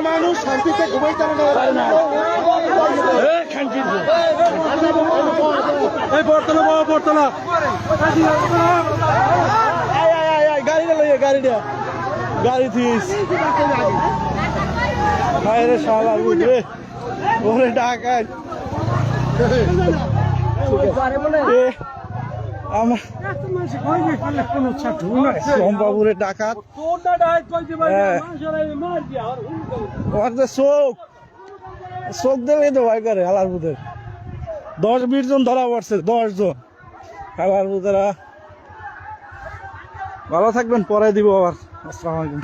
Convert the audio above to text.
মানুষ শান্তিতে ঘুমাইতে পারে না। বর্তলা বাবা বর্তলা গাড়িটা লইয়া গাড়ি থিস রে শালা বুঝবে ওরে ডাকাত আমার বাবুরে ডাকাত চোখ দেবে তো ভয় করে হালার বুধের 10-20 জন ধরা পড়ছে 10 জন হালার বুধেরা। ভালো থাকবেন, পরে দিব আবার। আসসালামু আলাইকুম।